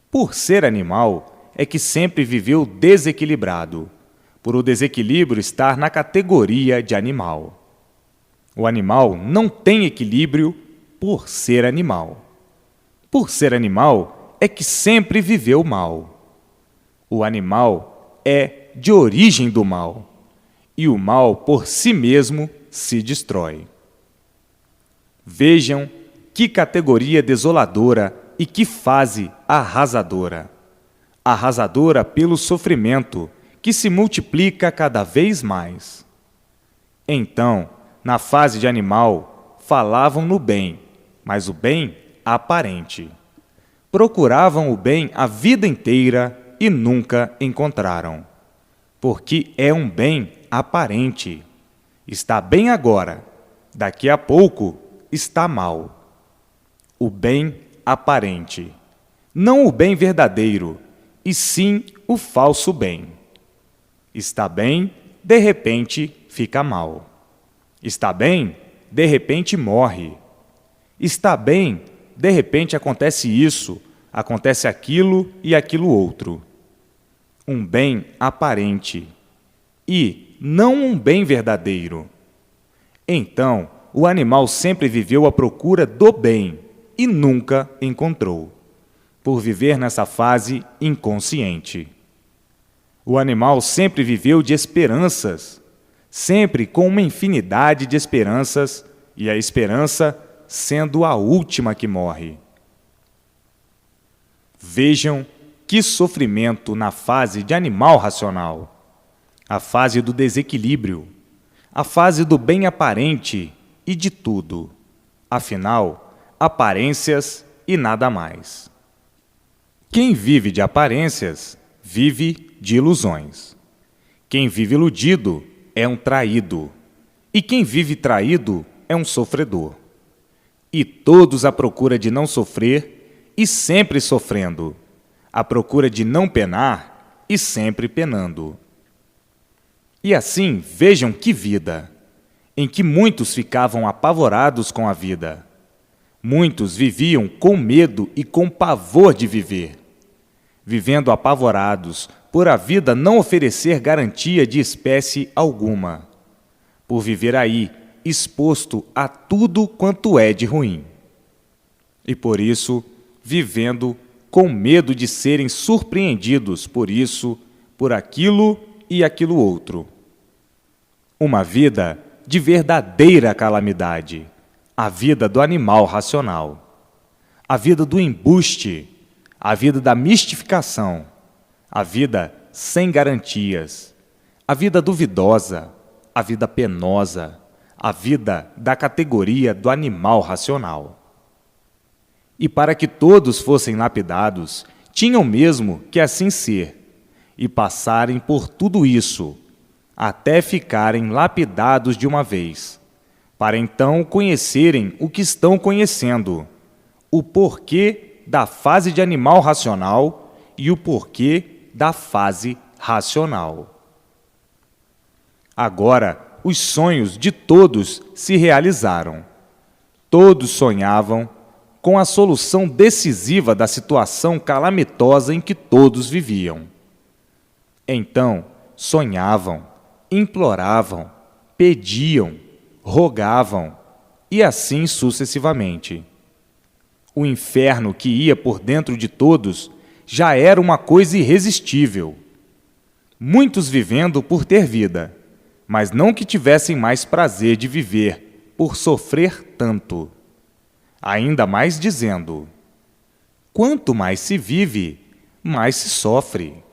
[SPEAKER 1] Por ser animal, é que sempre viveu desequilibrado, por o desequilíbrio estar na categoria de animal. O animal não tem equilíbrio por ser animal. Por ser animal, é que sempre viveu mal. O animal é de origem do mal, e o mal por si mesmo se destrói. Vejam que categoria desoladora e que fase arrasadora. Arrasadora pelo sofrimento, que se multiplica cada vez mais. Então, na fase de animal, falavam no bem, mas o bem aparente. Procuravam o bem a vida inteira e nunca encontraram. Porque é um bem aparente. Está bem agora, daqui a pouco está mal. O bem aparente. Não o bem verdadeiro, e sim o falso bem. Está bem, de repente fica mal. Está bem, de repente morre. Está bem, de repente acontece isso, acontece aquilo e aquilo outro. Um bem aparente e não um bem verdadeiro. Então, o animal sempre viveu à procura do bem e nunca encontrou, por viver nessa fase inconsciente. O animal sempre viveu de esperanças, sempre com uma infinidade de esperanças, e a esperança sendo a última que morre. Vejam que sofrimento na fase de animal racional, a fase do desequilíbrio, a fase do bem aparente e de tudo. Afinal, aparências e nada mais. Quem vive de aparências, vive de ilusões. Quem vive iludido é um traído, e quem vive traído é um sofredor. E todos à procura de não sofrer e sempre sofrendo, à procura de não penar e sempre penando. E assim, vejam que vida, em que muitos ficavam apavorados com a vida. Muitos viviam com medo e com pavor de viver, vivendo apavorados por a vida não oferecer garantia de espécie alguma, por viver aí exposto a tudo quanto é de ruim. E por isso, vivendo com medo de serem surpreendidos por isso, por aquilo e aquilo outro. Uma vida de verdadeira calamidade, a vida do animal racional, a vida do embuste, a vida da mistificação, a vida sem garantias, a vida duvidosa, a vida penosa, a vida da categoria do animal racional. E para que todos fossem lapidados, tinham mesmo que assim ser, e passarem por tudo isso, até ficarem lapidados de uma vez, para então conhecerem o que estão conhecendo, o porquê da fase de animal racional e o porquê da fase racional. Agora, os sonhos de todos se realizaram. Todos sonhavam com a solução decisiva da situação calamitosa em que todos viviam. Então, sonhavam, imploravam, pediam, rogavam, e assim sucessivamente. O inferno que ia por dentro de todos já era uma coisa irresistível. Muitos vivendo por ter vida, mas não que tivessem mais prazer de viver, por sofrer tanto. Ainda mais dizendo: quanto mais se vive, mais se sofre.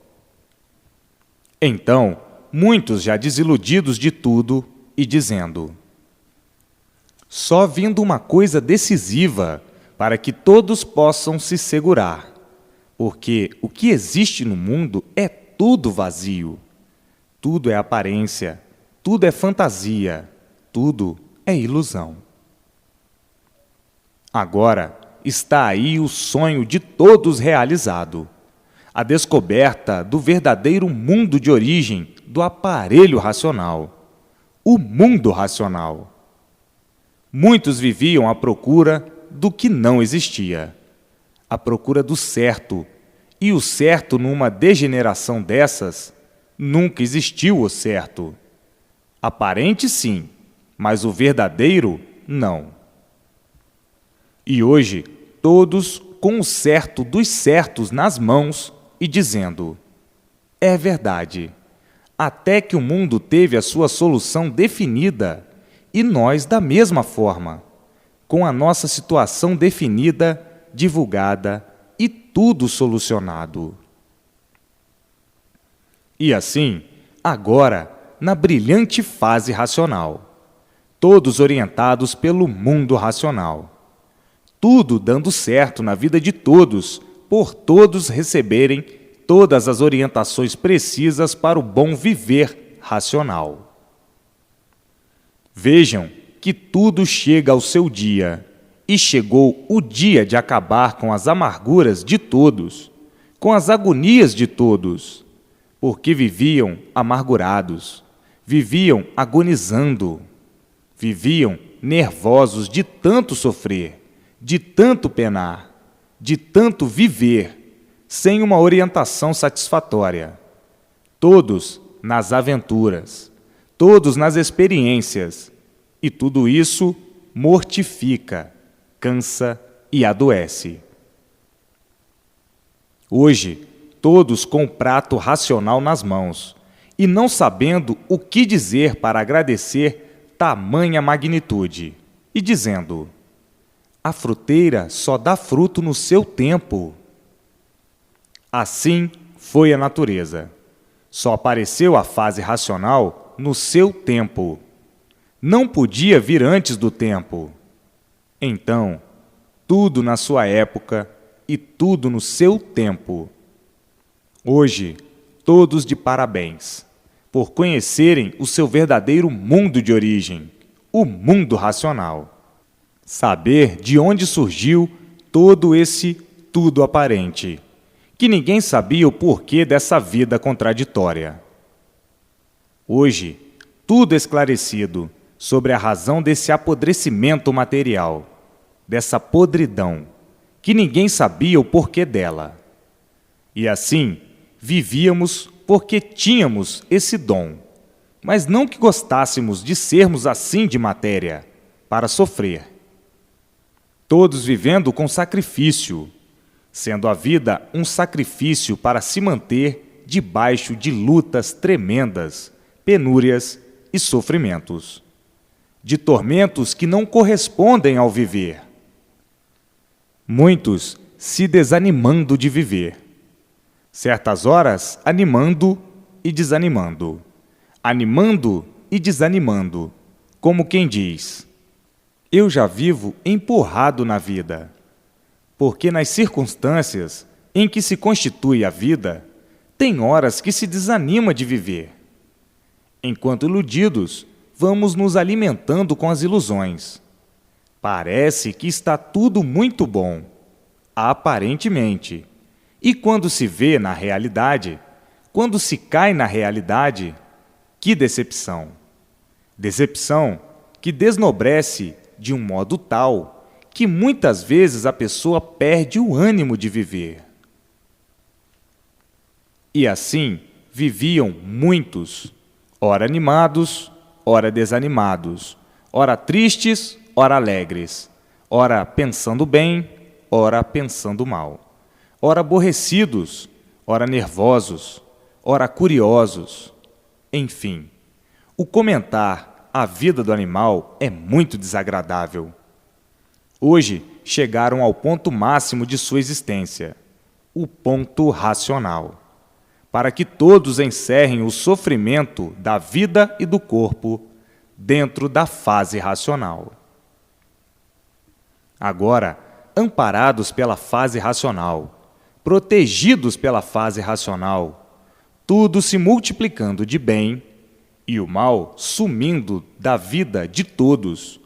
[SPEAKER 1] Então, muitos já desiludidos de tudo e dizendo: só vindo uma coisa decisiva para que todos possam se segurar, porque o que existe no mundo é tudo vazio, tudo é aparência, tudo é fantasia, tudo é ilusão. Agora está aí o sonho de todos realizado, a descoberta do verdadeiro mundo de origem do aparelho racional, o mundo racional. Muitos viviam à procura do que não existia, à procura do certo, e o certo, numa degeneração dessas, nunca existiu o certo. Aparente sim, mas o verdadeiro não. E hoje, todos com o certo dos certos nas mãos e dizendo: é verdade, até que o mundo teve a sua solução definida, e nós da mesma forma, com a nossa situação definida, divulgada e tudo solucionado. E assim, agora, na brilhante fase racional, todos orientados pelo mundo racional, tudo dando certo na vida de todos, por todos receberem todas as orientações precisas para o bom viver racional. Vejam que tudo chega ao seu dia, e chegou o dia de acabar com as amarguras de todos, com as agonias de todos, porque viviam amargurados, viviam agonizando, viviam nervosos de tanto sofrer, de tanto penar, de tanto viver, sem uma orientação satisfatória. Todos nas aventuras, todos nas experiências, e tudo isso mortifica, cansa e adoece. Hoje, todos com o prato racional nas mãos, e não sabendo o que dizer para agradecer tamanha magnitude, e dizendo: a fruteira só dá fruto no seu tempo. Assim foi a natureza. Só apareceu a fase racional no seu tempo. Não podia vir antes do tempo. Então, tudo na sua época e tudo no seu tempo. Hoje, todos de parabéns, por conhecerem o seu verdadeiro mundo de origem, o mundo racional. Saber de onde surgiu todo esse tudo aparente, que ninguém sabia o porquê dessa vida contraditória. Hoje, tudo esclarecido sobre a razão desse apodrecimento material, dessa podridão, que ninguém sabia o porquê dela. E assim, vivíamos porque tínhamos esse dom, mas não que gostássemos de sermos assim de matéria, para sofrer. Todos vivendo com sacrifício, sendo a vida um sacrifício para se manter debaixo de lutas tremendas, penúrias e sofrimentos, de tormentos que não correspondem ao viver. Muitos se desanimando de viver, certas horas animando e desanimando, animando e desanimando, como quem diz: eu já vivo empurrado na vida, porque nas circunstâncias em que se constitui a vida, tem horas que se desanima de viver. Enquanto iludidos, vamos nos alimentando com as ilusões. Parece que está tudo muito bom, aparentemente. E quando se vê na realidade, quando se cai na realidade, que decepção! Decepção que desnobrece de um modo tal que muitas vezes a pessoa perde o ânimo de viver. E assim viviam muitos, ora animados, ora desanimados, ora tristes, ora alegres, ora pensando bem, ora pensando mal, ora aborrecidos, ora nervosos, ora curiosos, enfim, O comentar a vida do animal é muito desagradável. Hoje chegaram ao ponto máximo de sua existência, o ponto racional, para que todos encerrem o sofrimento da vida e do corpo dentro da fase racional. Agora, amparados pela fase racional, protegidos pela fase racional, tudo se multiplicando de bem e o mal sumindo da vida de todos,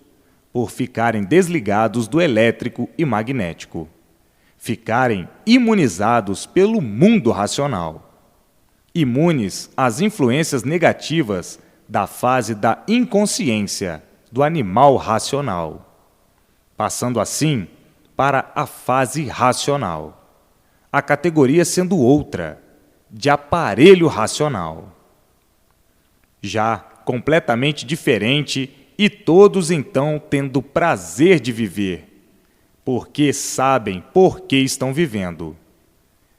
[SPEAKER 1] por ficarem desligados do elétrico e magnético, ficarem imunizados pelo mundo racional, imunes às influências negativas da fase da inconsciência do animal racional, passando assim para a fase racional, a categoria sendo outra, de aparelho racional. Já completamente diferente e todos então tendo prazer de viver, porque sabem por que estão vivendo.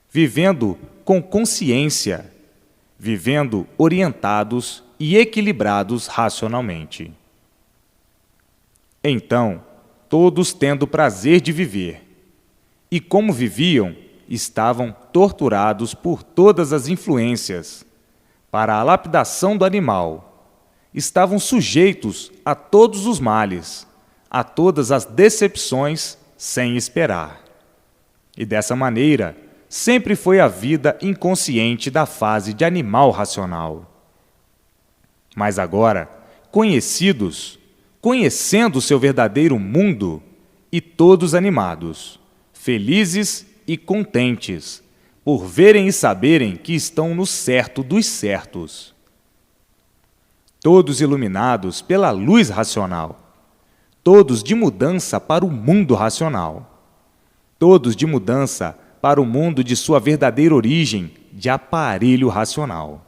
[SPEAKER 1] Vivendo com consciência, vivendo orientados e equilibrados racionalmente. Então, todos tendo prazer de viver. E como viviam, estavam torturados por todas as influências, para a lapidação do animal. Estavam sujeitos a todos os males, a todas as decepções, sem esperar. E dessa maneira, sempre foi a vida inconsciente da fase de animal racional. Mas agora, conhecendo o seu verdadeiro mundo, e todos animados, felizes e contentes, por verem e saberem que estão no certo dos certos. Todos iluminados pela luz racional, todos de mudança para o mundo racional, todos de mudança para o mundo de sua verdadeira origem de aparelho racional.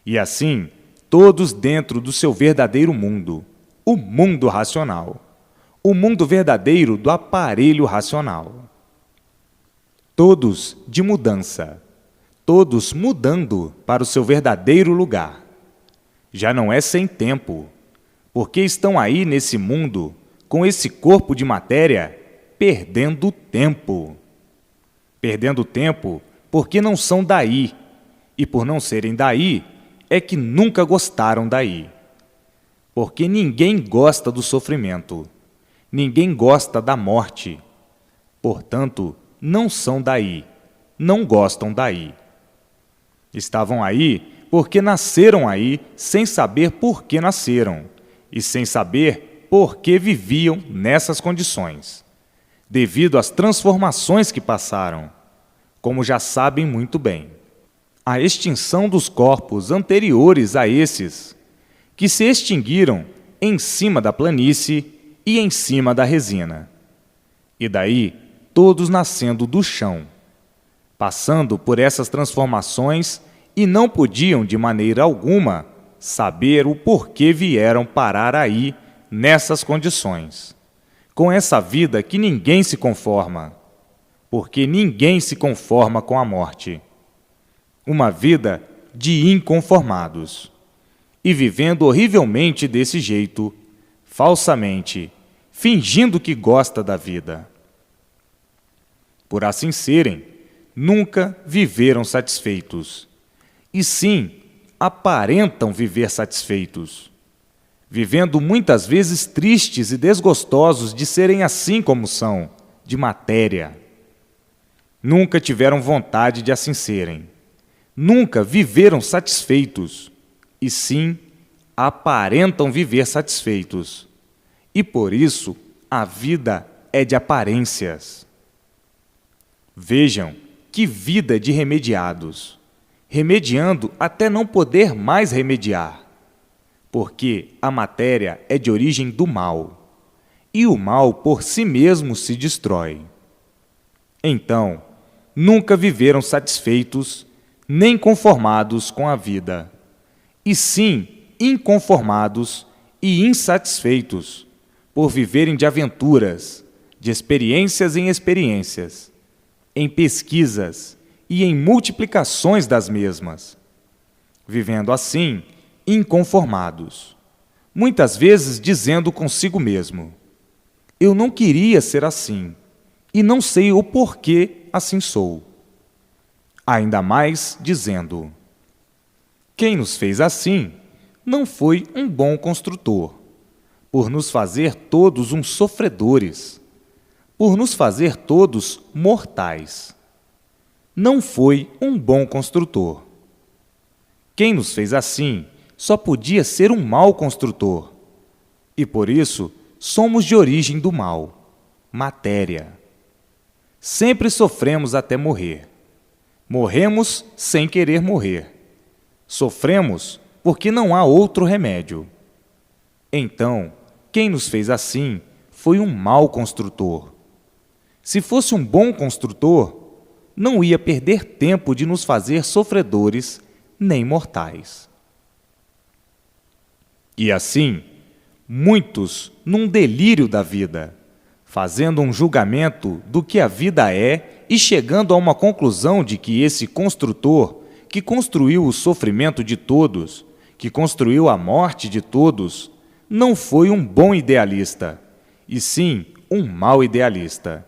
[SPEAKER 1] E assim, todos dentro do seu verdadeiro mundo, o mundo racional, o mundo verdadeiro do aparelho racional. Todos de mudança, todos mudando para o seu verdadeiro lugar. Já não é sem tempo, porque estão aí nesse mundo, com esse corpo de matéria, perdendo tempo. Perdendo tempo porque não são daí, e por não serem daí, é que nunca gostaram daí. Porque ninguém gosta do sofrimento, ninguém gosta da morte. Portanto, não são daí, não gostam daí. Estavam aí porque nasceram aí sem saber por que nasceram e sem saber por que viviam nessas condições, devido às transformações que passaram, como já sabem muito bem. A extinção dos corpos anteriores a esses, que se extinguiram em cima da planície e em cima da resina. E daí, todos nascendo do chão, passando por essas transformações e não podiam, de maneira alguma, saber o porquê vieram parar aí, nessas condições, com essa vida que ninguém se conforma, porque ninguém se conforma com a morte. Uma vida de inconformados, e vivendo horrivelmente desse jeito, falsamente, fingindo que gosta da vida. Por assim serem, nunca viveram satisfeitos, e sim, aparentam viver satisfeitos, vivendo muitas vezes tristes e desgostosos de serem assim como são, de matéria. Nunca tiveram vontade de assim serem, nunca viveram satisfeitos, e sim, aparentam viver satisfeitos, e por isso a vida é de aparências. Vejam que vida de remediados, remediando até não poder mais remediar, porque a matéria é de origem do mal, e o mal por si mesmo se destrói. Então, nunca viveram satisfeitos, nem conformados com a vida, e sim inconformados e insatisfeitos, por viverem de aventuras, de experiências em experiências, em pesquisas e em multiplicações das mesmas, vivendo assim inconformados, muitas vezes dizendo consigo mesmo: eu não queria ser assim, e não sei o porquê assim sou. Ainda mais dizendo: quem nos fez assim não foi um bom construtor, por nos fazer todos uns sofredores, por nos fazer todos mortais. Não foi um bom construtor. Quem nos fez assim só podia ser um mau construtor, e por isso somos de origem do mal, matéria. Sempre sofremos até morrer. Morremos sem querer morrer. Sofremos porque não há outro remédio. Então, quem nos fez assim foi um mau construtor. Se fosse um bom construtor, não ia perder tempo de nos fazer sofredores nem mortais. E assim, muitos, num delírio da vida, fazendo um julgamento do que a vida é e chegando a uma conclusão de que esse construtor, que construiu o sofrimento de todos, que construiu a morte de todos, não foi um bom idealista, e sim um mau idealista.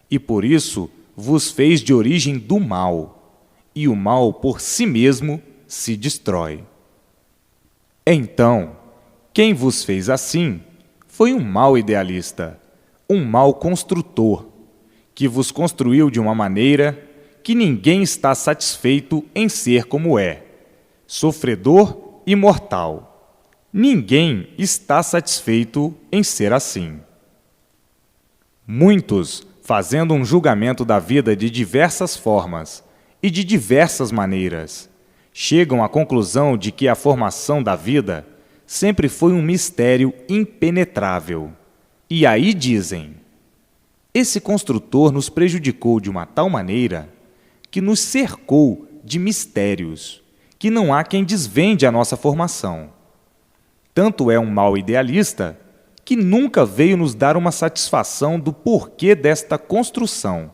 [SPEAKER 1] E por isso vos fez de origem do mal, e o mal por si mesmo se destrói. Então, quem vos fez assim foi um mau idealista, um mau construtor, que vos construiu de uma maneira que ninguém está satisfeito em ser como é, sofredor e mortal. Ninguém está satisfeito em ser assim. Muitos, fazendo um julgamento da vida de diversas formas e de diversas maneiras, chegam à conclusão de que a formação da vida sempre foi um mistério impenetrável. E aí dizem: esse construtor nos prejudicou de uma tal maneira que nos cercou de mistérios, que não há quem desvende a nossa formação. Tanto é um mau idealista que nunca veio nos dar uma satisfação do porquê desta construção,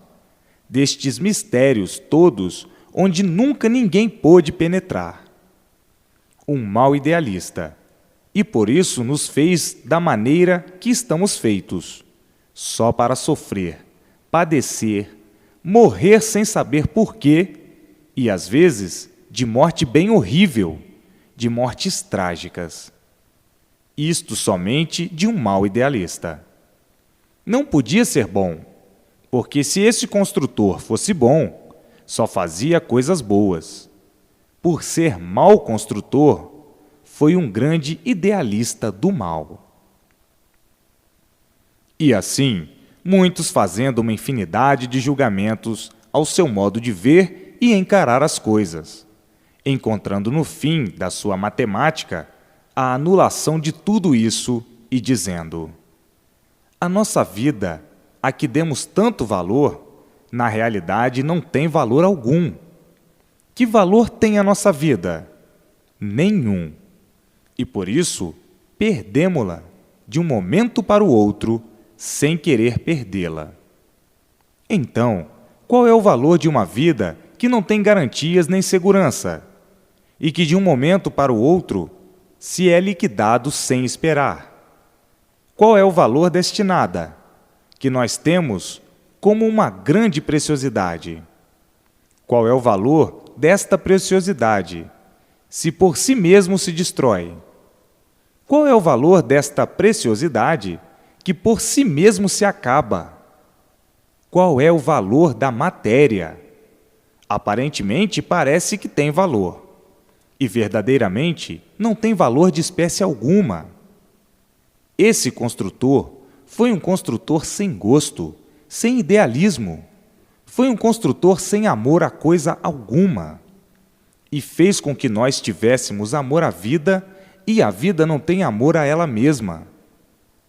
[SPEAKER 1] destes mistérios todos onde nunca ninguém pôde penetrar. Um mau idealista, e por isso nos fez da maneira que estamos feitos, só para sofrer, padecer, morrer sem saber porquê, e às vezes de morte bem horrível, de mortes trágicas. Isto somente de um mau idealista. Não podia ser bom, porque se esse construtor fosse bom, só fazia coisas boas. Por ser mau construtor, foi um grande idealista do mal. E assim, muitos fazendo uma infinidade de julgamentos ao seu modo de ver e encarar as coisas, encontrando no fim da sua matemática a anulação de tudo isso e dizendo: a nossa vida, a que demos tanto valor, na realidade não tem valor algum. Que valor tem a nossa vida? Nenhum. E por isso, perdemo-la de um momento para o outro, sem querer perdê-la. Então, qual é o valor de uma vida que não tem garantias nem segurança, e que de um momento para o outro se é liquidado sem esperar? Qual é o valor deste nada, que nós temos como uma grande preciosidade? Qual é o valor desta preciosidade, se por si mesmo se destrói? Qual é o valor desta preciosidade, que por si mesmo se acaba? Qual é o valor da matéria? Aparentemente parece que tem valor, e verdadeiramente não tem valor de espécie alguma. Esse construtor foi um construtor sem gosto, sem idealismo. Foi um construtor sem amor a coisa alguma. E fez com que nós tivéssemos amor à vida, e a vida não tem amor a ela mesma.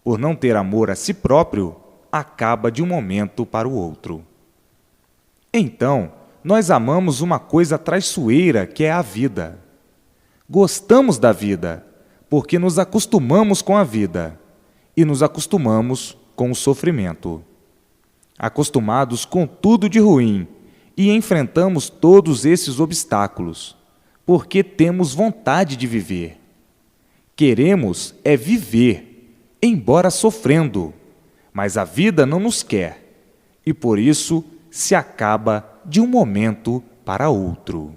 [SPEAKER 1] Por não ter amor a si próprio, acaba de um momento para o outro. Então, nós amamos uma coisa traiçoeira que é a vida. Gostamos da vida, porque nos acostumamos com a vida, e nos acostumamos com o sofrimento. Acostumados com tudo de ruim, e enfrentamos todos esses obstáculos, porque temos vontade de viver. Queremos é viver, embora sofrendo, mas a vida não nos quer, e por isso se acaba de um momento para outro.